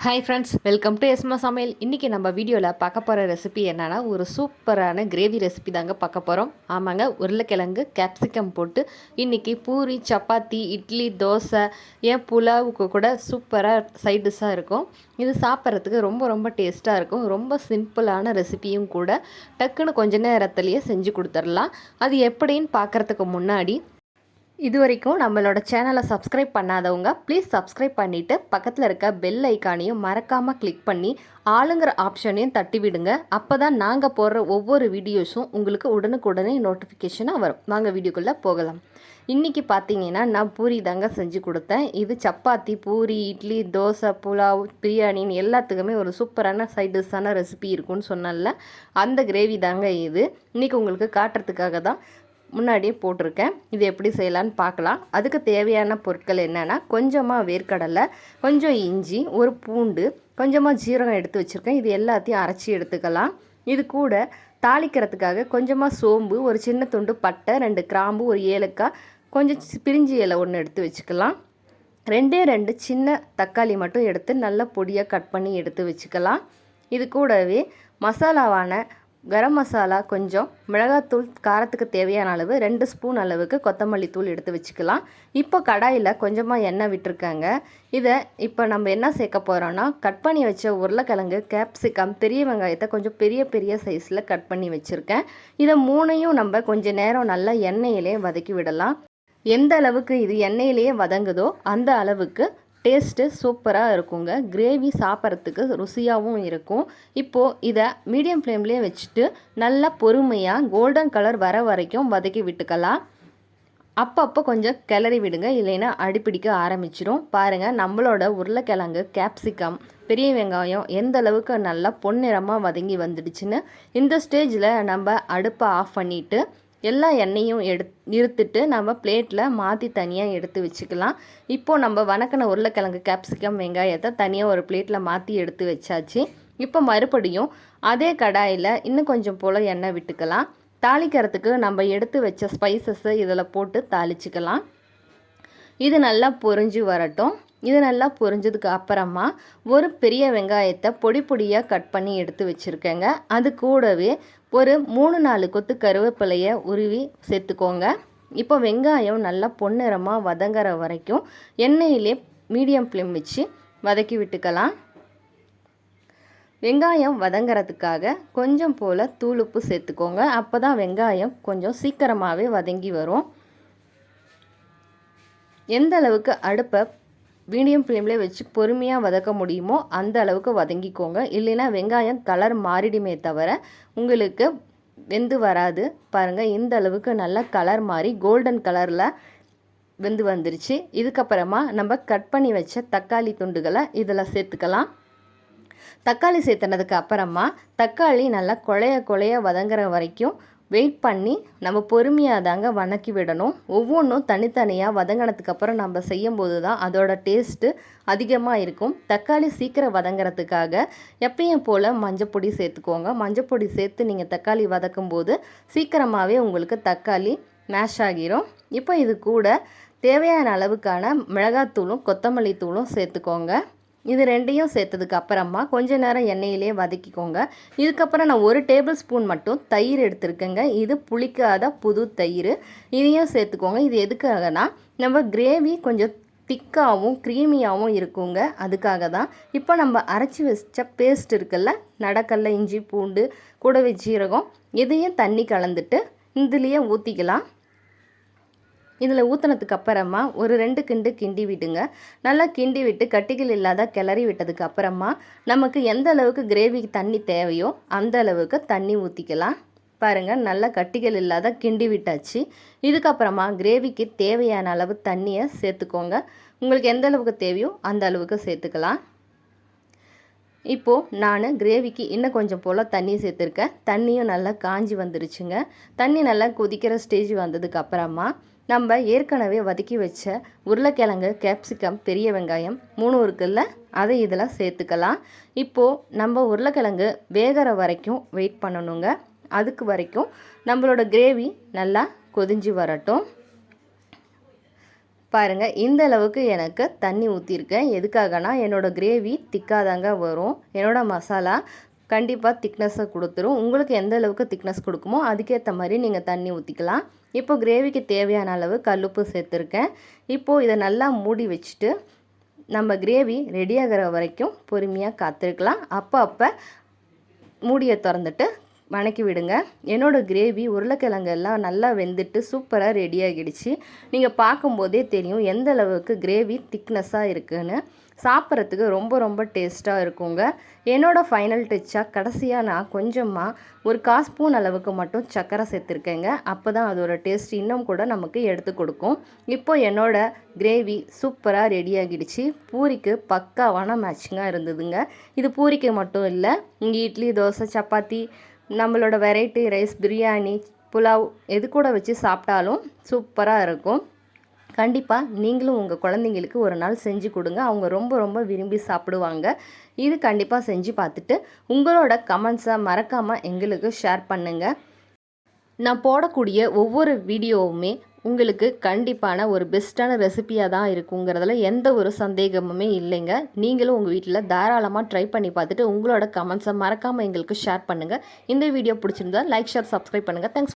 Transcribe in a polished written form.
Hi friends, welcome to YesmaSamayal. இன்றைக்கி நம்ம வீடியோவில் பார்க்க போகிற ரெசிபி என்னென்னா ஒரு சூப்பரான கிரேவி ரெசிபி தாங்க பார்க்க போகிறோம். ஆமாங்க, உருளைக்கிழங்கு கேப்சிகம் போட்டு இன்றைக்கி பூரி, சப்பாத்தி, இட்லி, தோசை, ஏன் புலாவுக்கு கூட சூப்பராக சைட் டிஷ்ஷாக இருக்கும். இது சாப்பிட்றதுக்கு ரொம்ப ரொம்ப டேஸ்ட்டாக இருக்கும். ரொம்ப சிம்பிளான ரெசிபியும் கூட. டக்குன்னு கொஞ்ச நேரத்துலேயே செஞ்சு கொடுத்துடலாம். அது எப்படின்னு பார்க்குறதுக்கு முன்னாடி இது வரைக்கும் நம்மளோட சேனலை சப்ஸ்கிரைப் பண்ணாதவங்க ப்ளீஸ் சப்ஸ்கிரைப் பண்ணிவிட்டு பக்கத்தில் இருக்க பெல் ஐக்கானையும் மறக்காமல் கிளிக் பண்ணி ஆளுங்கிற ஆப்ஷனையும் தட்டி விடுங்க. அப்போ தான் நாங்கள் போடுற ஒவ்வொரு வீடியோஸும் உங்களுக்கு உடனுக்குடனே நோட்டிஃபிகேஷனாக வரும். வாங்க வீடியோக்குள்ளே போகலாம். இன்றைக்கி பார்த்தீங்கன்னா நான் பூரி தாங்க செஞ்சு கொடுத்தேன். இது சப்பாத்தி, பூரி, இட்லி, தோசை, புலாவ், பிரியாணின்னு எல்லாத்துக்குமே ஒரு சூப்பரான சைட் டிஷ்ஷான ரெசிபி இருக்குன்னு சொன்னல, அந்த கிரேவி தாங்க இது. இன்றைக்கி உங்களுக்கு காட்டுறதுக்காக தான் முன்னாடியே போட்டிருக்கேன். இது எப்படி செய்யலான்னு பார்க்கலாம். அதுக்கு தேவையான பொருட்கள் என்னென்னா, கொஞ்சமாக வேர்க்கடலை, கொஞ்சம் இஞ்சி, ஒரு பூண்டு, கொஞ்சமாக ஜீரகம் எடுத்து வச்சுருக்கேன். இது எல்லாத்தையும் அரைச்சி எடுத்துக்கலாம். இது கூட தாளிக்கிறதுக்காக கொஞ்சமாக சோம்பு, ஒரு சின்ன துண்டு பட்டை, 2 கிராம்பு, ஒரு ஏலக்காய், கொஞ்சம் பிரிஞ்சி இலை ஒன்று எடுத்து வச்சுக்கலாம். 2 சின்ன தக்காளி மட்டும் எடுத்து நல்லா பொடியாக கட் பண்ணி எடுத்து வச்சுக்கலாம். இது கூடவே மசாலாவான கரம் மசாலா, கொஞ்சம் மிளகாத்தூள், காரத்துக்கு தேவையான அளவு 2 ஸ்பூன் அளவுக்கு கொத்தமல்லி தூள் எடுத்து வச்சுக்கலாம். இப்போ கடாயில் கொஞ்சமாக எண்ணெய் விட்டுருக்காங்க. இதை இப்போ நம்ம என்ன சேர்க்க போகிறோன்னா, கட் பண்ணி வச்ச உருளைக்கிழங்கு, கேப்சிகம், பெரிய வெங்காயத்தை கொஞ்சம் பெரிய பெரிய சைஸில் கட் பண்ணி வச்சுருக்கேன். இதை 3ஐயும் நம்ம கொஞ்சம் நேரம் நல்லா எண்ணெயிலே வதக்கி விடலாம். எந்த அளவுக்கு இது எண்ணெயிலேயே வதங்குதோ அந்த அளவுக்கு டேஸ்ட்டு சூப்பராக இருக்குங்க. கிரேவி சாப்பிட்றதுக்கு ருசியாகவும் இருக்கும். இப்போது இதை மீடியம் ஃப்ளேம்லேயே வச்சுட்டு நல்லா பொறுமையாக கோல்டன் கலர் வர வரைக்கும் வதக்கி விட்டுக்கலாம். அப்பப்போ கொஞ்சம் கிளறி விடுங்க, இல்லைன்னா அடிப்பிடிக்க ஆரம்பிச்சிடும். பாருங்கள், நம்மளோட உருளைக்கிழங்கு, கேப்சிகம், பெரிய வெங்காயம் எந்த அளவுக்கு நல்லா பொன்னிறமாக வதங்கி வந்துடுச்சுன்னு. இந்த ஸ்டேஜில் நம்ம அடுப்பை ஆஃப் பண்ணிவிட்டு எல்லா எண்ணெயும் நிறுத்திட்டு நம்ம பிளேட்டில் மாற்றி தனியாக எடுத்து வச்சுக்கலாம். இப்போது நம்ம வணக்கின உருளைக்கிழங்கு, கேப்சிகம், வெங்காயத்தை தனியாக ஒரு பிளேட்டில் மாற்றி எடுத்து வச்சாச்சு. இப்போ மறுபடியும் அதே கடாயில் இன்னும் கொஞ்சம் போல் எண்ணெய் விட்டுக்கலாம். தாளிக்கிறதுக்கு நம்ம எடுத்து வச்ச ஸ்பைசஸை இதில் போட்டு தாளிச்சிக்கலாம். இது நல்லா பொரிஞ்சு வரட்டும். இது நல்லா பொரிஞ்சதுக்கு அப்புறமா ஒரு பெரிய வெங்காயத்தை பொடி பொடியாக கட் பண்ணி எடுத்து வச்சுருக்கேங்க. அது கூடவே ஒரு 3-4 கொத்து கருவேப்பிலையை உருவி சேர்த்துக்கோங்க. இப்போ வெங்காயம் நல்லா பொன்னிறமாக வதங்குற வரைக்கும் எண்ணெயிலே மீடியம் ஃப்ளேம் வச்சு வதக்கி விட்டுக்கலாம். வெங்காயம் வதங்கிறதுக்காக கொஞ்சம் போல் தூளுப்பு சேர்த்துக்கோங்க. அப்போ தான் வெங்காயம் கொஞ்சம் சீக்கிரமாகவே வதங்கி வரும். எந்த அளவுக்கு அடுப்பை மீடியம் ஃப்ளேம்லேயே வச்சு பொறுமையாக வதக்க முடியுமோ அந்த அளவுக்கு வதங்கிக்கோங்க. இல்லைன்னா வெங்காயம் கலர் மாறிடுமே தவிர உங்களுக்கு வெந்து வராது. பாருங்கள், இந்த அளவுக்கு நல்லா கலர் மாறி கோல்டன் கலரில் வெந்து வந்துருச்சு. இதுக்கப்புறமா நம்ம கட் பண்ணி வச்ச தக்காளி துண்டுகளை இதில் சேர்த்துக்கலாம். தக்காளி சேர்த்துனதுக்கு அப்புறமா தக்காளி நல்லா குழைய வதங்குற வரைக்கும் வெயிட் பண்ணி நம்ம பொறுமையாக தாங்க வதக்கி விடணும். ஒவ்வொன்றும் தனித்தனியாக வதங்கினதுக்கப்புறம் நம்ம செய்யும்போது தான் அதோட டேஸ்ட்டு அதிகமாக இருக்கும். தக்காளி சீக்கிரம் வதங்கிறதுக்காக எப்பயும் போல் மஞ்சப்பொடி சேர்த்துக்கோங்க. மஞ்சப்பொடி சேர்த்து நீங்கள் தக்காளி வதக்கும்போது சீக்கிரமாகவே உங்களுக்கு தக்காளி மேஷ் ஆகிரும். இப்போ இது கூட தேவையான அளவுக்கான மிளகாத்தூளும் கொத்தமல்லி தூளும் சேர்த்துக்கோங்க. இது 2ஐயும் சேர்த்ததுக்கு அப்புறமா கொஞ்ச நேரம் எண்ணெயிலே வதக்கிக்கோங்க. இதுக்கப்புறம் நான் 1 டேபிள் ஸ்பூன் மட்டும் தயிர் எடுத்துருக்கேங்க. இது புளிக்காத புது தயிர். இதையும் சேர்த்துக்கோங்க. இது எதுக்காகனா நம்ம கிரேவி கொஞ்சம் திக்காகவும் க்ரீமியாகவும் இருக்குங்க, அதுக்காக தான். இப்போ நம்ம அரைச்சி வச்ச பேஸ்ட் இருக்குல்ல, நடக்கல்ல, இஞ்சி, பூண்டு, கூடவே ஜீரகம், இதையும் தண்ணி கலந்துட்டு இதுலேயே ஊற்றிக்கலாம். இதில் ஊற்றினதுக்கு அப்புறமா ஒரு 2 கிண்டு கிண்டி விடுங்க. நல்லா கிண்டி விட்டு கட்டிகள் இல்லாத கிளறி விட்டதுக்கு அப்புறமா நமக்கு எந்த அளவுக்கு கிரேவிக்கு தண்ணி தேவையோ அந்த அளவுக்கு தண்ணி ஊற்றிக்கலாம். பாருங்கள், நல்லா கட்டிகள் இல்லாத கிண்டி விட்டாச்சு. இதுக்கப்புறமா கிரேவிக்கு தேவையான அளவு தண்ணியை சேர்த்துக்கோங்க. உங்களுக்கு எந்த அளவுக்கு தேவையோ அந்த அளவுக்கு சேர்த்துக்கலாம். இப்போது நான் கிரேவிக்கு இன்னும் கொஞ்சம் போல் தண்ணி சேர்த்துருக்கேன். தண்ணியும் நல்லா காஞ்சி வந்துருச்சுங்க. தண்ணி நல்லா கொதிக்கிற ஸ்டேஜ் வந்ததுக்கு அப்புறமா நம்ம ஏற்கனவே வதக்கி வச்ச உருளைக்கிழங்கு, கேப்சிகம், பெரிய வெங்காயம் 3 இருக்குல்ல, அதை இதில் சேர்த்துக்கலாம். இப்போது நம்ம உருளைக்கிழங்கு வேகிற வரைக்கும் வெயிட் பண்ணணுங்க. அதுக்கு வரைக்கும் நம்மளோட கிரேவி நல்லா கொதிஞ்சு வரட்டும். பாருங்கள், இந்த அளவுக்கு எனக்கு தண்ணி ஊற்றிருக்கேன். எதுக்காகனா என்னோடய கிரேவி திக்காதாங்க வரும். என்னோடய மசாலா கண்டிப்பாக திக்னஸை கொடுத்துரும். உங்களுக்கு எந்த அளவுக்கு திக்னஸ் கொடுக்குமோ அதுக்கேற்ற மாதிரி நீங்கள் தண்ணி ஊற்றிக்கலாம். இப்போ கிரேவிக்கு தேவையான அளவு கல்லுப்பு சேர்த்துருக்கேன். இப்போது இதை நல்லா மூடி வச்சுட்டு நம்ம கிரேவி ரெடியாகிற வரைக்கும் பொறுமையாக காத்திருக்கலாம். அப்போ மூடியை திறந்துட்டு வணக்கி விடுங்க. என்னோடய கிரேவி உருளைக்கிழங்கு எல்லாம் நல்லா வெந்துட்டு சூப்பராக ரெடி ஆகிடுச்சு. நீங்கள் பார்க்கும்போதே தெரியும் எந்த அளவுக்கு கிரேவி திக்னஸாக இருக்குதுன்னு. சாப்பிட்றதுக்கு ரொம்ப ரொம்ப டேஸ்ட்டாக இருக்குங்க. என்னோடய ஃபைனல் டச்சாக கடைசியாக நான் கொஞ்சமாக ஒரு 1/4 ஸ்பூன் அளவுக்கு மட்டும் சர்க்கரை சேர்த்துருக்கேங்க. அப்போ தான் அதோட டேஸ்ட் இன்னும் கூட நமக்கு எடுத்து கொடுக்கும். இப்போது என்னோடய கிரேவி சூப்பராக ரெடி ஆகிடுச்சு. பூரிக்கு பக்காவான மேட்சிங்காக இருந்ததுங்க. இது பூரிக்கு மட்டும் இல்லை, இங்கே இட்லி, தோசை, சப்பாத்தி, நம்மளோட வெரைட்டி ரைஸ், பிரியாணி, புலாவ் எது கூட வச்சு சாப்பிட்டாலும் சூப்பராக இருக்கும். கண்டிப்பாக நீங்களும் உங்கள் குழந்தைங்களுக்கு ஒரு நாள் செஞ்சு கொடுங்க. அவங்க ரொம்ப ரொம்ப விரும்பி சாப்பிடுவாங்க. இது கண்டிப்பாக செஞ்சு பார்த்துட்டு உங்களோட கமெண்ட்ஸை மறக்காமல் எங்களுக்கு ஷேர் பண்ணுங்கள். நான் போடக்கூடிய ஒவ்வொரு வீடியோவுமே உங்களுக்கு கண்டிப்பான ஒரு பெஸ்ட்டான ரெசிபியாக தான் இருக்குங்கிறதுல எந்த ஒரு சந்தேகமுமே இல்லைங்க. நீங்களும் உங்கள் வீட்டில் தாராளமாக ட்ரை பண்ணி பார்த்துட்டு உங்களோட கமெண்ட்ஸை மறக்காமல் எங்களுக்கு ஷேர் பண்ணுங்கள். இந்த வீடியோ பிடிச்சிருந்தா லைக், ஷேர், சப்ஸ்கிரைப் பண்ணுங்கள். தேங்க்ஸ்.